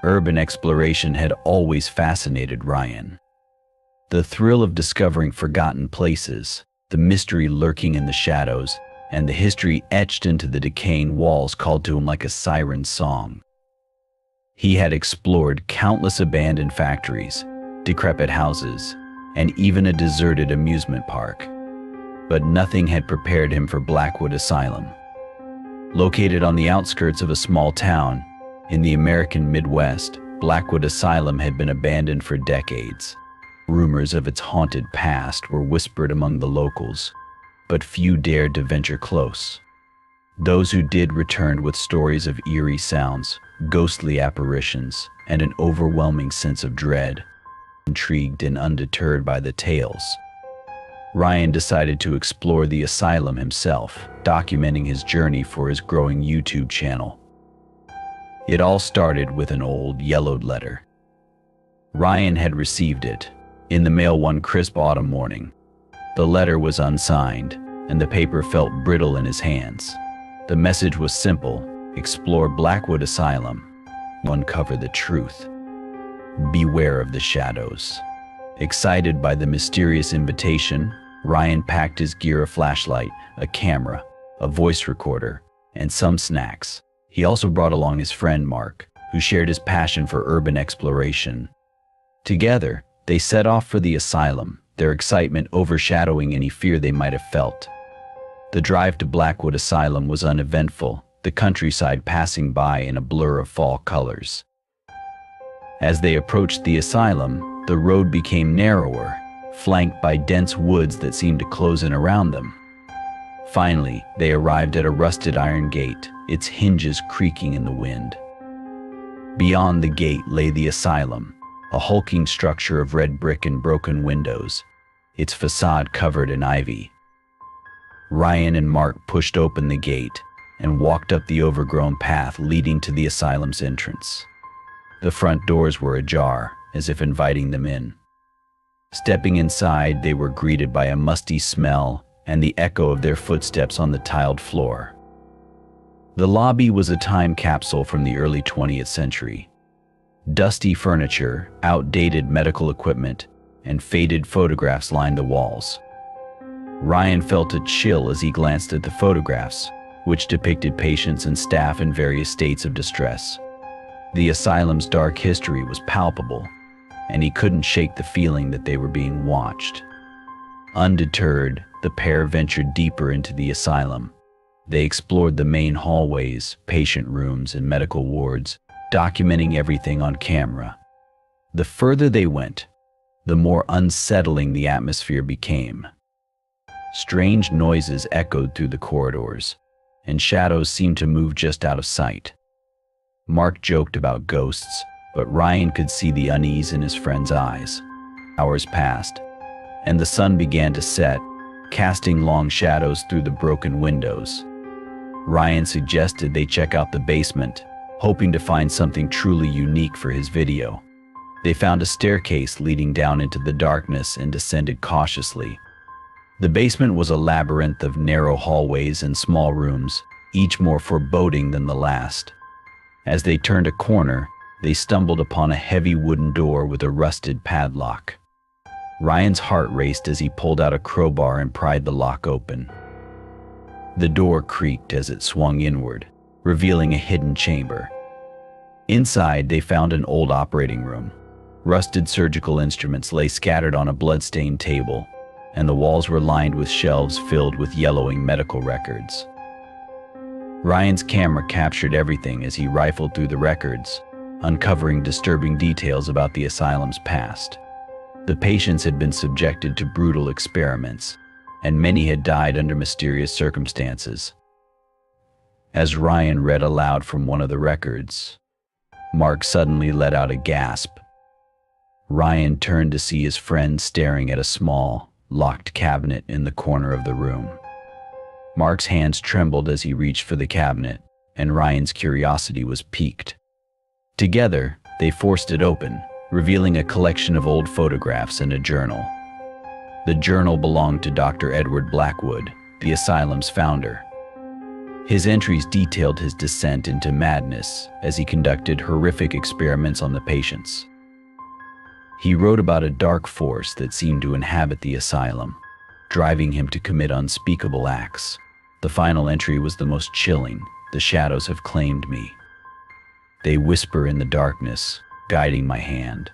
Urban exploration had always fascinated Ryan. The thrill of discovering forgotten places, the mystery lurking in the shadows, and the history etched into the decaying walls called to him like a siren's song. He had explored countless abandoned factories, decrepit houses, and even a deserted amusement park. But nothing had prepared him for Blackwood Asylum. Located on the outskirts of a small town in the American Midwest, Blackwood Asylum had been abandoned for decades. Rumors of its haunted past were whispered among the locals, but few dared to venture close. Those who did returned with stories of eerie sounds, ghostly apparitions, and an overwhelming sense of dread. Intrigued and undeterred by the tales, Ryan decided to explore the asylum himself, documenting his journey for his growing YouTube channel. It all started with an old, yellowed letter. Ryan had received it in the mail one crisp autumn morning. The letter was unsigned, and the paper felt brittle in his hands. The message was simple: explore Blackwood Asylum, uncover the truth. Beware of the shadows. Excited by the mysterious invitation, Ryan packed his gear: a flashlight, a camera, a voice recorder, and some snacks. He also brought along his friend Mark, who shared his passion for urban exploration. Together, they set off for the asylum, their excitement overshadowing any fear they might have felt. The drive to Blackwood Asylum was uneventful, the countryside passing by in a blur of fall colors. As they approached the asylum, the road became narrower, flanked by dense woods that seemed to close in around them. Finally, they arrived at a rusted iron gate, its hinges creaking in the wind. Beyond the gate lay the asylum, a hulking structure of red brick and broken windows, its facade covered in ivy. Ryan and Mark pushed open the gate and walked up the overgrown path leading to the asylum's entrance. The front doors were ajar, as if inviting them in. Stepping inside, they were greeted by a musty smell and the echo of their footsteps on the tiled floor. The lobby was a time capsule from the early 20th century. Dusty furniture, outdated medical equipment, and faded photographs lined the walls. Ryan felt a chill as he glanced at the photographs, which depicted patients and staff in various states of distress. The asylum's dark history was palpable, and he couldn't shake the feeling that they were being watched. Undeterred, the pair ventured deeper into the asylum. They explored the main hallways, patient rooms, and medical wards, documenting everything on camera. The further they went, the more unsettling the atmosphere became. Strange noises echoed through the corridors, and shadows seemed to move just out of sight. Mark joked about ghosts, but Ryan could see the unease in his friend's eyes. Hours passed, and the sun began to set, casting long shadows through the broken windows. Ryan suggested they check out the basement, hoping to find something truly unique for his video. They found a staircase leading down into the darkness and descended cautiously. The basement was a labyrinth of narrow hallways and small rooms, each more foreboding than the last. As they turned a corner, they stumbled upon a heavy wooden door with a rusted padlock. Ryan's heart raced as he pulled out a crowbar and pried the lock open. The door creaked as it swung inward, revealing a hidden chamber. Inside, they found an old operating room. Rusted surgical instruments lay scattered on a blood-stained table, and the walls were lined with shelves filled with yellowing medical records. Ryan's camera captured everything as he rifled through the records, uncovering disturbing details about the asylum's past. The patients had been subjected to brutal experiments, and many had died under mysterious circumstances. As Ryan read aloud from one of the records, Mark suddenly let out a gasp. Ryan turned to see his friend staring at a small, locked cabinet in the corner of the room. Mark's hands trembled as he reached for the cabinet, and Ryan's curiosity was piqued. Together, they forced it open, revealing a collection of old photographs and a journal. The journal belonged to Dr. Edward Blackwood, the asylum's founder. His entries detailed his descent into madness as he conducted horrific experiments on the patients. He wrote about a dark force that seemed to inhabit the asylum, driving him to commit unspeakable acts. The final entry was the most chilling. The shadows have claimed me. They whisper in the darkness, guiding my hand.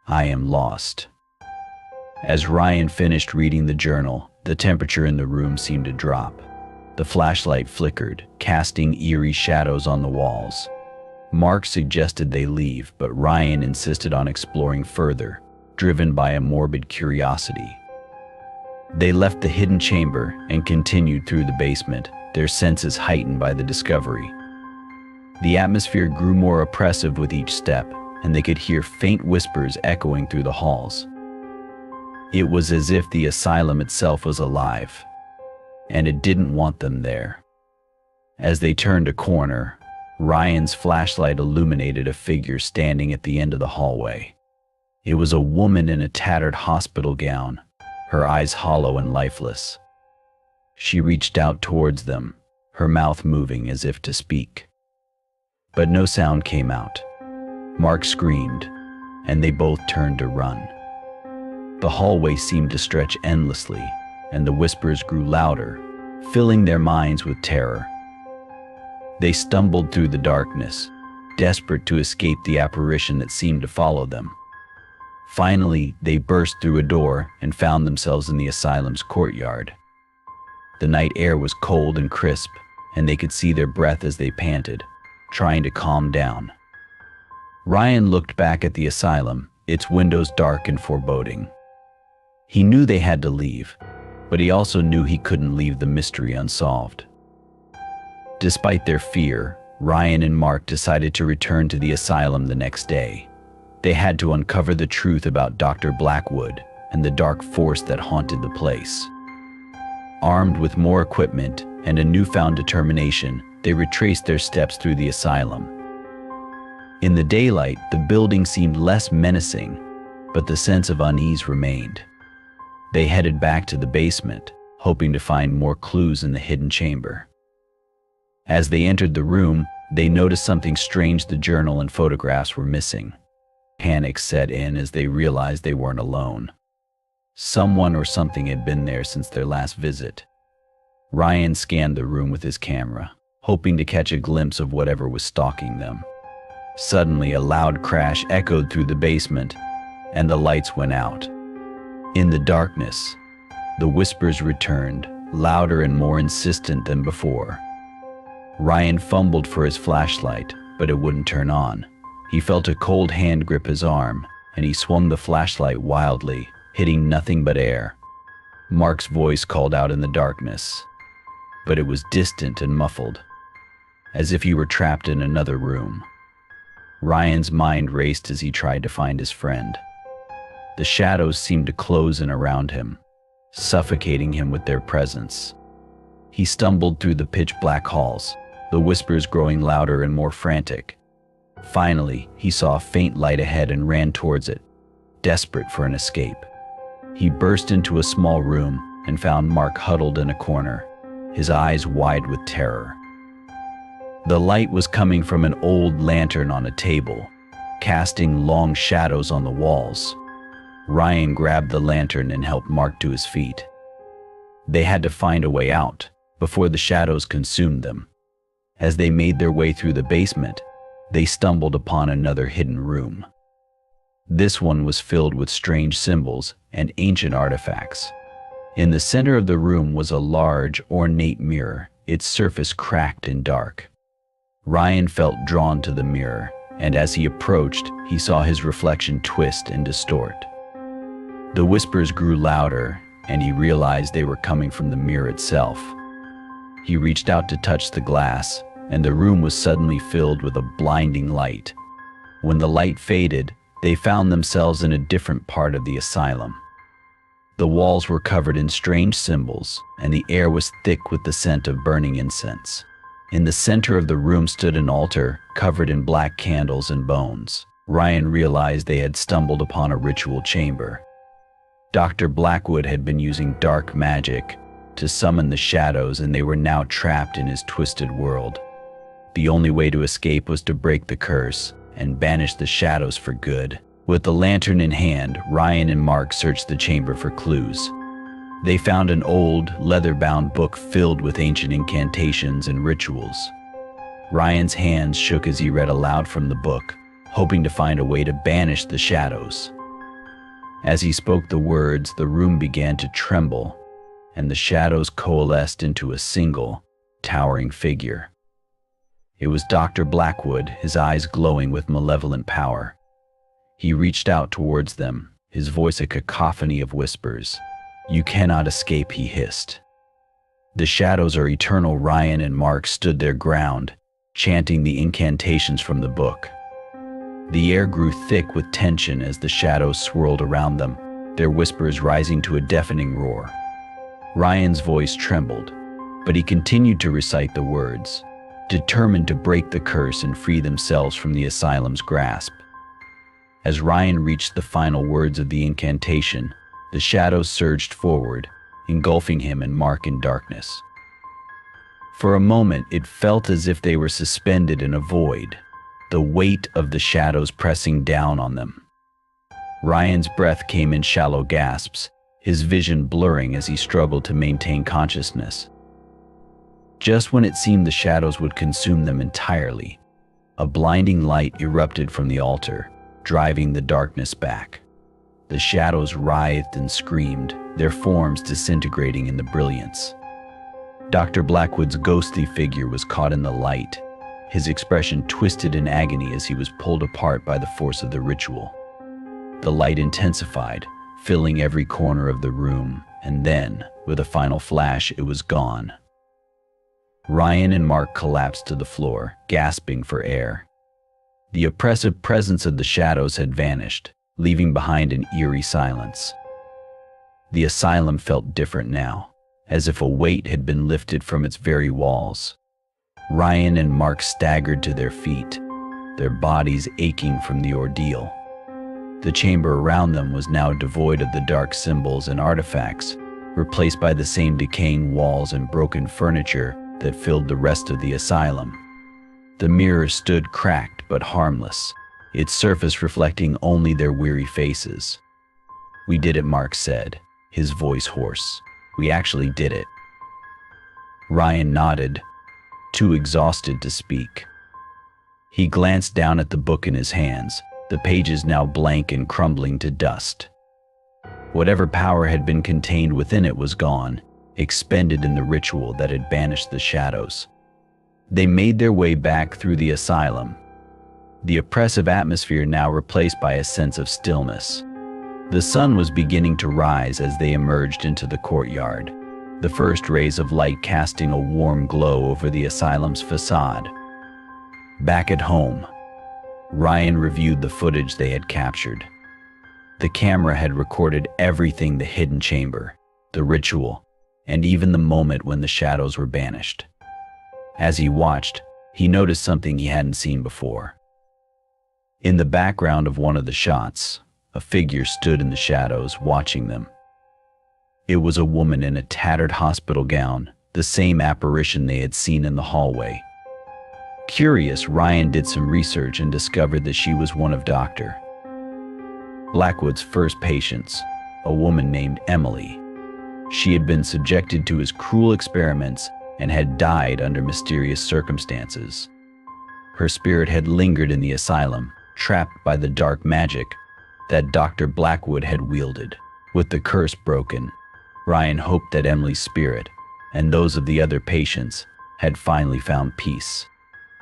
I am lost. As Ryan finished reading the journal, the temperature in the room seemed to drop. The flashlight flickered, casting eerie shadows on the walls. Mark suggested they leave, but Ryan insisted on exploring further, driven by a morbid curiosity. They left the hidden chamber and continued through the basement, their senses heightened by the discovery. The atmosphere grew more oppressive with each step, and they could hear faint whispers echoing through the halls. It was as if the asylum itself was alive, and it didn't want them there. As they turned a corner, Ryan's flashlight illuminated a figure standing at the end of the hallway. It was a woman in a tattered hospital gown, her eyes hollow and lifeless. She reached out towards them, her mouth moving as if to speak. But no sound came out. Mark screamed, and they both turned to run. The hallway seemed to stretch endlessly, and the whispers grew louder, filling their minds with terror. They stumbled through the darkness, desperate to escape the apparition that seemed to follow them. Finally, they burst through a door and found themselves in the asylum's courtyard. The night air was cold and crisp, and they could see their breath as they panted, trying to calm down. Ryan looked back at the asylum, its windows dark and foreboding. He knew they had to leave, but he also knew he couldn't leave the mystery unsolved. Despite their fear, Ryan and Mark decided to return to the asylum the next day. They had to uncover the truth about Dr. Blackwood and the dark force that haunted the place. Armed with more equipment and a newfound determination, they retraced their steps through the asylum. In the daylight, the building seemed less menacing, but the sense of unease remained. They headed back to the basement, hoping to find more clues in the hidden chamber. As they entered the room, they noticed something strange. The journal and photographs were missing. Panic set in as they realized they weren't alone. Someone or something had been there since their last visit. Ryan scanned the room with his camera, hoping to catch a glimpse of whatever was stalking them. Suddenly, a loud crash echoed through the basement, and the lights went out. In the darkness, the whispers returned, louder and more insistent than before. Ryan fumbled for his flashlight, but it wouldn't turn on. He felt a cold hand grip his arm, and he swung the flashlight wildly, hitting nothing but air. Mark's voice called out in the darkness, but it was distant and muffled, as if he were trapped in another room. Ryan's mind raced as he tried to find his friend. The shadows seemed to close in around him, suffocating him with their presence. He stumbled through the pitch-black halls, the whispers growing louder and more frantic. Finally, he saw a faint light ahead and ran towards it, desperate for an escape. He burst into a small room and found Mark huddled in a corner, his eyes wide with terror. The light was coming from an old lantern on a table, casting long shadows on the walls. Ryan grabbed the lantern and helped Mark to his feet. They had to find a way out before the shadows consumed them. As they made their way through the basement, they stumbled upon another hidden room. This one was filled with strange symbols and ancient artifacts. In the center of the room was a large, ornate mirror, its surface cracked and dark. Ryan felt drawn to the mirror, and as he approached, he saw his reflection twist and distort. The whispers grew louder, and he realized they were coming from the mirror itself. He reached out to touch the glass, and the room was suddenly filled with a blinding light. When the light faded, they found themselves in a different part of the asylum. The walls were covered in strange symbols, and the air was thick with the scent of burning incense. In the center of the room stood an altar covered in black candles and bones. Ryan realized they had stumbled upon a ritual chamber. Dr. Blackwood had been using dark magic, to summon the shadows, and they were now trapped in his twisted world. The only way to escape was to break the curse and banish the shadows for good. With the lantern in hand, Ryan and Mark searched the chamber for clues. They found an old, leather-bound book filled with ancient incantations and rituals. Ryan's hands shook as he read aloud from the book, hoping to find a way to banish the shadows. As he spoke the words, the room began to tremble, and the shadows coalesced into a single, towering figure. It was Dr. Blackwood, his eyes glowing with malevolent power. He reached out towards them, his voice a cacophony of whispers. "You cannot escape," he hissed. "The shadows are eternal." Ryan and Mark stood their ground, chanting the incantations from the book. The air grew thick with tension as the shadows swirled around them, their whispers rising to a deafening roar. Ryan's voice trembled, but he continued to recite the words, determined to break the curse and free themselves from the asylum's grasp. As Ryan reached the final words of the incantation, the shadows surged forward, engulfing him and Mark in darkness. For a moment, it felt as if they were suspended in a void, the weight of the shadows pressing down on them. Ryan's breath came in shallow gasps, his vision blurring as he struggled to maintain consciousness. Just when it seemed the shadows would consume them entirely, a blinding light erupted from the altar, driving the darkness back. The shadows writhed and screamed, their forms disintegrating in the brilliance. Dr. Blackwood's ghostly figure was caught in the light, his expression twisted in agony as he was pulled apart by the force of the ritual. The light intensified, filling every corner of the room, and then, with a final flash, it was gone. Ryan and Mark collapsed to the floor, gasping for air. The oppressive presence of the shadows had vanished, leaving behind an eerie silence. The asylum felt different now, as if a weight had been lifted from its very walls. Ryan and Mark staggered to their feet, their bodies aching from the ordeal. The chamber around them was now devoid of the dark symbols and artifacts, replaced by the same decaying walls and broken furniture that filled the rest of the asylum. The mirror stood cracked but harmless, its surface reflecting only their weary faces. "We did it," Mark said, his voice hoarse. "We actually did it." Ryan nodded, too exhausted to speak. He glanced down at the book in his hands, the pages now blank and crumbling to dust. Whatever power had been contained within it was gone, expended in the ritual that had banished the shadows. They made their way back through the asylum, the oppressive atmosphere now replaced by a sense of stillness. The sun was beginning to rise as they emerged into the courtyard, the first rays of light casting a warm glow over the asylum's facade. Back at home, Ryan reviewed the footage they had captured. The camera had recorded everything: the hidden chamber, the ritual, and even the moment when the shadows were banished. As he watched, he noticed something he hadn't seen before. In the background of one of the shots, a figure stood in the shadows, watching them. It was a woman in a tattered hospital gown, the same apparition they had seen in the hallway. Curious, Ryan did some research and discovered that she was one of Dr. Blackwood's first patients, a woman named Emily. She had been subjected to his cruel experiments and had died under mysterious circumstances. Her spirit had lingered in the asylum, trapped by the dark magic that Dr. Blackwood had wielded. With the curse broken, Ryan hoped that Emily's spirit, and those of the other patients, had finally found peace.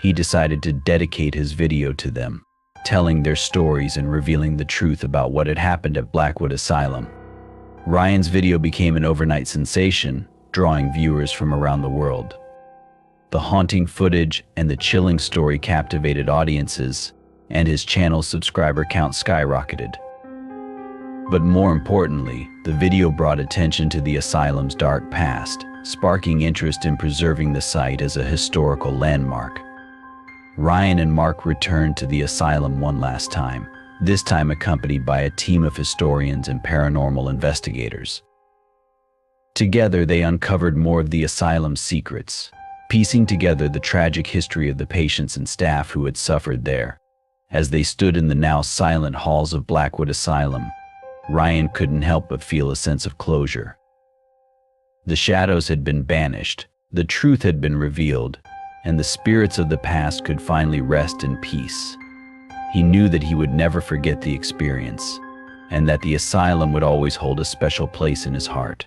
He decided to dedicate his video to them, telling their stories and revealing the truth about what had happened at Blackwood Asylum. Ryan's video became an overnight sensation, drawing viewers from around the world. The haunting footage and the chilling story captivated audiences, and his channel's subscriber count skyrocketed. But more importantly, the video brought attention to the asylum's dark past, sparking interest in preserving the site as a historical landmark. Ryan and Mark returned to the asylum one last time, this time accompanied by a team of historians and paranormal investigators. Together, they uncovered more of the asylum's secrets, piecing together the tragic history of the patients and staff who had suffered there. As they stood in the now silent halls of Blackwood Asylum, Ryan couldn't help but feel a sense of closure. The shadows had been banished, the truth had been revealed, and the spirits of the past could finally rest in peace. He knew that he would never forget the experience, and that the asylum would always hold a special place in his heart.